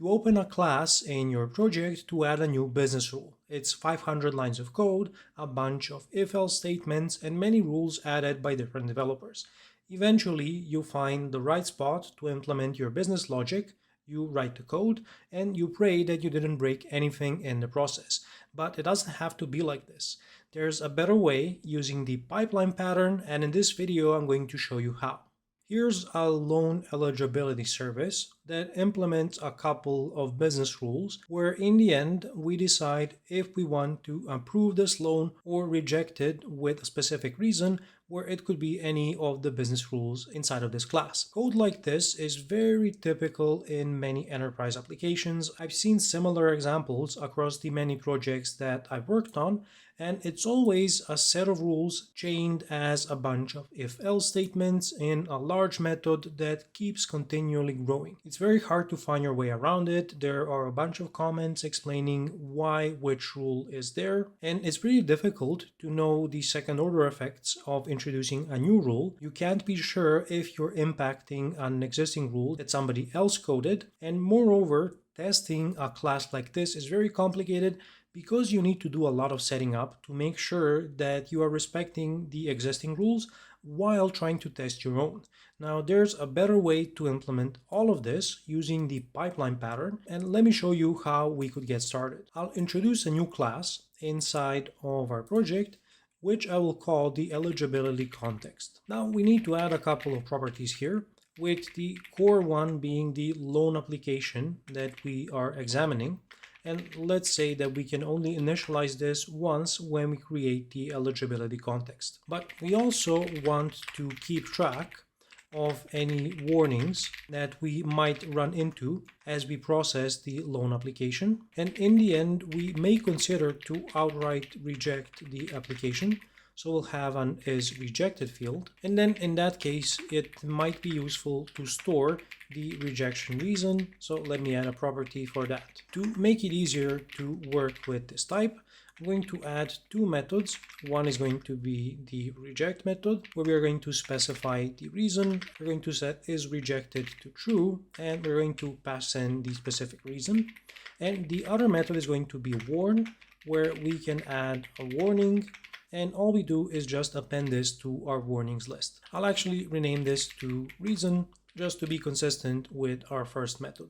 You open a class in your project to add a new business rule. It's 500 lines of code, a bunch of if-else statements, and many rules added by different developers. Eventually, you find the right spot to implement your business logic, you write the code, and you pray that you didn't break anything in the process. But it doesn't have to be like this. There's a better way using the pipeline pattern, and in this video, I'm going to show you how. Here's a loan eligibility service that implements a couple of business rules where in the end we decide if we want to approve this loan or reject it with a specific reason, where it could be any of the business rules inside of this class. Code like this is very typical in many enterprise applications. I've seen similar examples across the many projects that I've worked on, and it's always a set of rules chained as a bunch of if-else statements in a large method that keeps continually growing. It's very hard to find your way around it. There are a bunch of comments explaining why which rule is there, and it's pretty difficult to know the second order effects of introducing a new rule. You can't be sure if you're impacting an existing rule that somebody else coded, and moreover, testing a class like this is very complicated because you need to do a lot of setting up to make sure that you are respecting the existing rules while trying to test your own. Now, there's a better way to implement all of this using the pipeline pattern, and let me show you how we could get started. I'll introduce a new class inside of our project, which I will call the EligibilityContext. Now, we need to add a couple of properties here, with the core one being the loan application that we are examining. And let's say that we can only initialize this once when we create the eligibility context. But we also want to keep track of any warnings that we might run into as we process the loan application. And in the end, we may consider to outright reject the application. So we'll have an is rejected field. And then in that case, it might be useful to store the rejection reason. So let me add a property for that. To make it easier to work with this type, I'm going to add two methods. One is going to be the reject method, where we are going to specify the reason. We're going to set is rejected to true, and we're going to pass in the specific reason. And the other method is going to be warn, where we can add a warning, and all we do is just append this to our warnings list. I'll actually rename this to reason just to be consistent with our first method.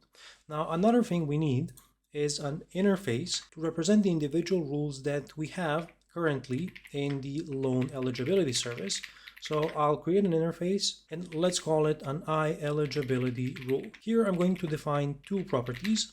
Now, another thing we need is an interface to represent the individual rules that we have currently in the loan eligibility service. So I'll create an interface and let's call it an IEligibilityRule. Here I'm going to define two properties.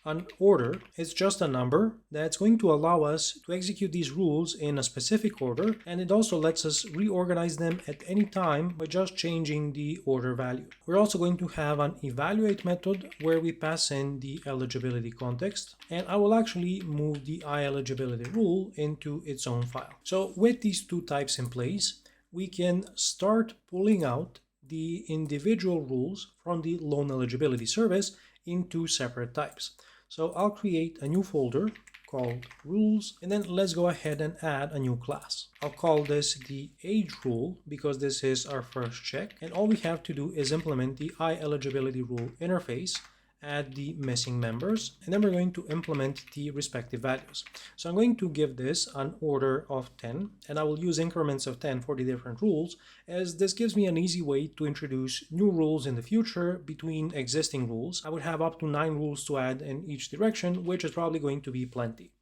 An order is just a number that's going to allow us to execute these rules in a specific order, and it also lets us reorganize them at any time by just changing the order value. We're also going to have an evaluate method where we pass in the eligibility context, and I will actually move the IEligibilityRule into its own file. So with these two types in place, we can start pulling out the individual rules from the loan eligibility service into separate types. So I'll create a new folder called rules, and then let's go ahead and add a new class. I'll call this the age rule because this is our first check, and all we have to do is implement the IEligibilityRule interface, add the missing members, and then we're going to implement the respective values. So I'm going to give this an order of 10, and I will use increments of 10 for the different rules, as this gives me an easy way to introduce new rules in the future between existing rules. I would have up to 9 rules to add in each direction, which is probably going to be plenty.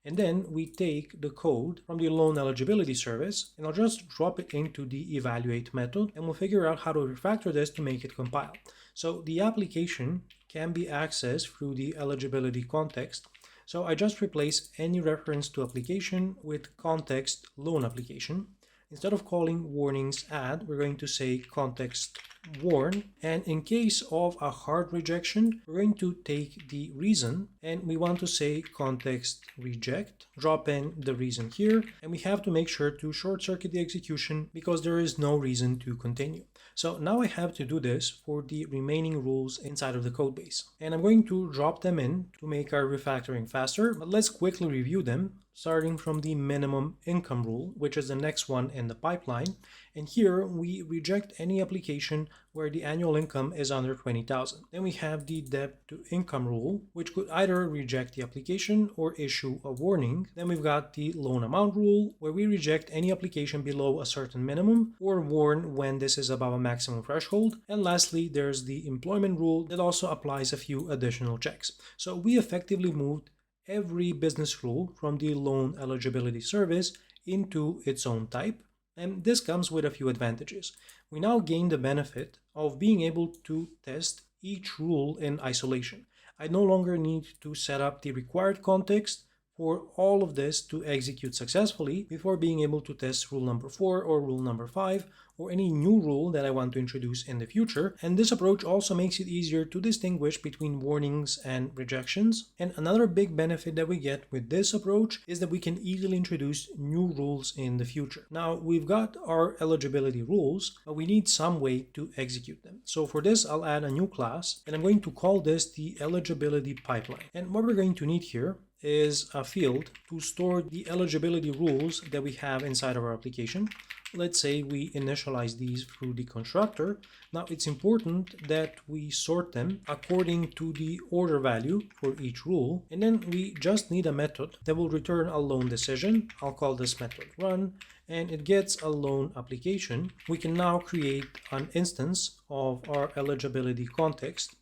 And then we take the code from the loan eligibility service, and I'll just drop it into the evaluate method, and we'll figure out how to refactor this to make it compile. So the application can be accessed through the eligibility context. So I just replace any reference to application with context loan application. Instead of calling warnings add, we're going to say context warn. And in case of a hard rejection, we're going to take the reason and we want to say context reject, drop in the reason here. And we have to make sure to short circuit the execution because there is no reason to continue. So now I have to do this for the remaining rules inside of the code base. And I'm going to drop them in to make our refactoring faster, but let's quickly review them, starting from the minimum income rule, which is the next one in the pipeline. And here we reject any application where the annual income is under 20,000. Then we have the debt to income rule, which could either reject the application or issue a warning. Then we've got the loan amount rule, where we reject any application below a certain minimum or warn when this is above a maximum threshold. And lastly, there's the employment rule that also applies a few additional checks. So we effectively moved every business rule from the Loan Eligibility Service into its own type. And this comes with a few advantages. We now gain the benefit of being able to test each rule in isolation. I no longer need to set up the required context for all of this to execute successfully before being able to test rule number 4 or rule number 5 or any new rule that I want to introduce in the future. And this approach also makes it easier to distinguish between warnings and rejections. And another big benefit that we get with this approach is that we can easily introduce new rules in the future. Now, we've got our eligibility rules, but we need some way to execute them. So for this, I'll add a new class, and I'm going to call this the EligibilityPipeline. And what we're going to need here is a field to store the eligibility rules that we have inside of our application. Let's say we initialize these through the constructor. Now it's important that we sort them according to the order value for each rule, and then we just need a method that will return a loan decision. I'll call this method run, and it gets a loan application. We can now create an instance of our eligibility context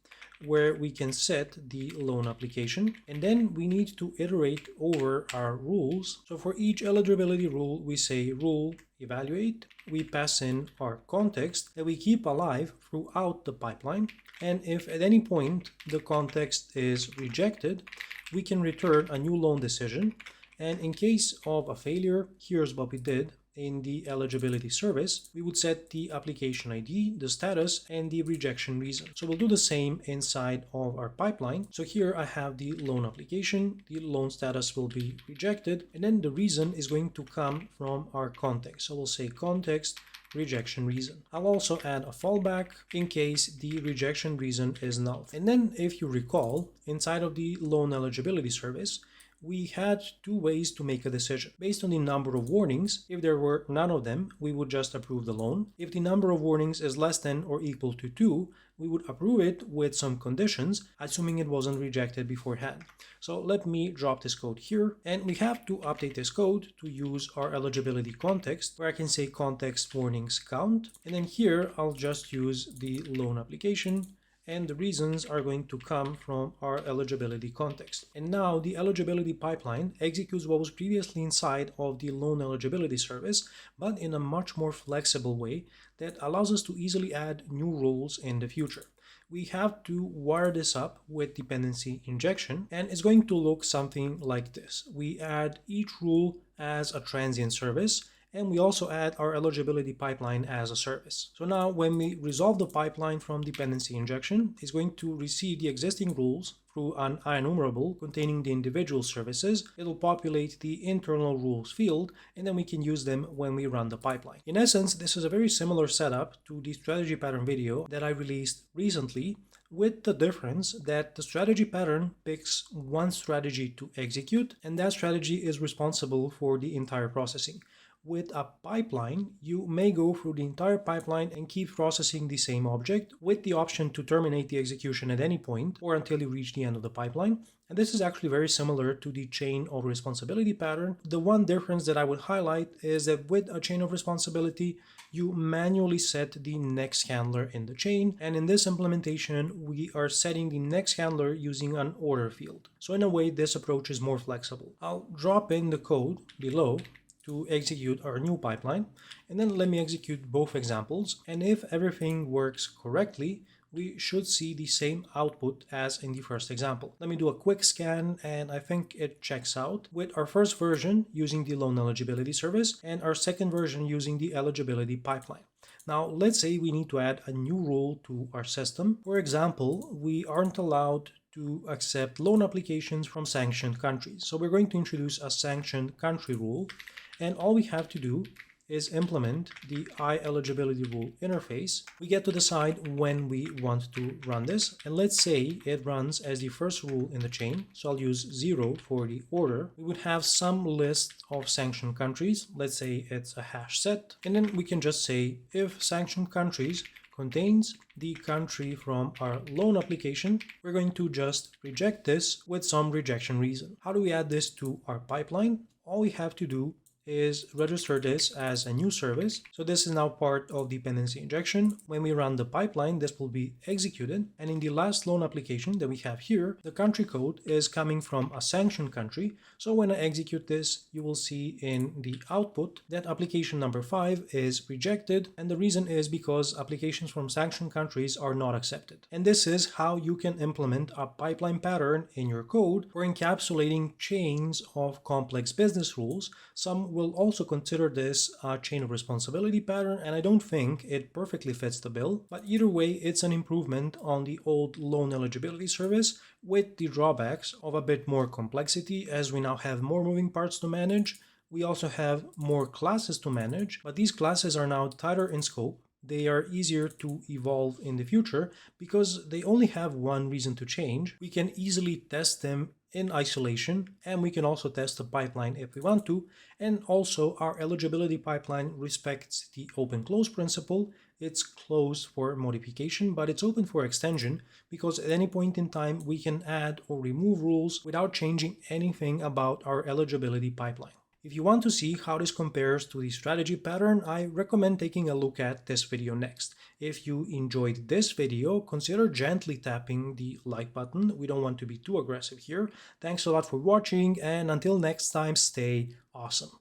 where we can set the loan application, and then we need to iterate over our rules. So for each eligibility rule, we say rule evaluate, we pass in our context that we keep alive throughout the pipeline, and if at any point the context is rejected, we can return a new loan decision. And in case of a failure, here's what we did. In the eligibility service, we would set the application ID, the status, and the rejection reason. So we'll do the same inside of our pipeline. So here I have the loan application, the loan status will be rejected, and then the reason is going to come from our context. So we'll say context rejection reason. I'll also add a fallback in case the rejection reason is null. And then if you recall, inside of the loan eligibility service, we had two ways to make a decision. Based on the number of warnings, if there were none of them, we would just approve the loan. If the number of warnings is less than or equal to 2, we would approve it with some conditions, assuming it wasn't rejected beforehand. So let me drop this code here, and we have to update this code to use our eligibility context, where I can say context warnings count, and then here I'll just use the loan application, and the reasons are going to come from our eligibility context. And now the eligibility pipeline executes what was previously inside of the loan eligibility service, but in a much more flexible way that allows us to easily add new rules in the future. We have to wire this up with dependency injection, and it's going to look something like this. We add each rule as a transient service, and we also add our eligibility pipeline as a service. So now when we resolve the pipeline from dependency injection, it's going to receive the existing rules through an IEnumerable containing the individual services. It'll populate the internal rules field, and then we can use them when we run the pipeline. In essence, this is a very similar setup to the strategy pattern video that I released recently, with the difference that the strategy pattern picks one strategy to execute, and that strategy is responsible for the entire processing. With a pipeline, you may go through the entire pipeline and keep processing the same object with the option to terminate the execution at any point or until you reach the end of the pipeline. And this is actually very similar to the chain of responsibility pattern. The one difference that I would highlight is that with a chain of responsibility, you manually set the next handler in the chain. And in this implementation, we are setting the next handler using an order field. So in a way, this approach is more flexible. I'll drop in the code below to execute our new pipeline, and then let me execute both examples, and if everything works correctly, we should see the same output as in the first example. Let me do a quick scan, and I think it checks out with our first version using the loan eligibility service and our second version using the eligibility pipeline. Now, let's say we need to add a new rule to our system. For example, we aren't allowed to accept loan applications from sanctioned countries. So we're going to introduce a sanctioned country rule. And all we have to do is implement the IEligibilityRule interface. We get to decide when we want to run this, and let's say it runs as the first rule in the chain, so I'll use 0 for the order. We would have some list of sanctioned countries, let's say it's a hash set, and then we can just say if sanctioned countries contains the country from our loan application, we're going to just reject this with some rejection reason. How do we add this to our pipeline? All we have to do is register this as a new service. So this is now part of dependency injection. When we run the pipeline, this will be executed. And in the last loan application that we have here, the country code is coming from a sanctioned country. So when I execute this, you will see in the output that application number 5 is rejected. And the reason is because applications from sanctioned countries are not accepted. And this is how you can implement a pipeline pattern in your code for encapsulating chains of complex business rules. Some will also consider this a chain of responsibility pattern, and I don't think it perfectly fits the bill, but either way it's an improvement on the old loan eligibility service with the drawbacks of a bit more complexity, as we now have more moving parts to manage. We also have more classes to manage, but these classes are now tighter in scope. They are easier to evolve in the future because they only have one reason to change. We can easily test them in isolation, and we can also test the pipeline if we want to. And also our eligibility pipeline respects the open-close principle. It's closed for modification, but it's open for extension because at any point in time we can add or remove rules without changing anything about our eligibility pipeline. If you want to see how this compares to the strategy pattern, I recommend taking a look at this video next. If you enjoyed this video, consider gently tapping the like button. We don't want to be too aggressive here. Thanks a lot for watching, and until next time, stay awesome.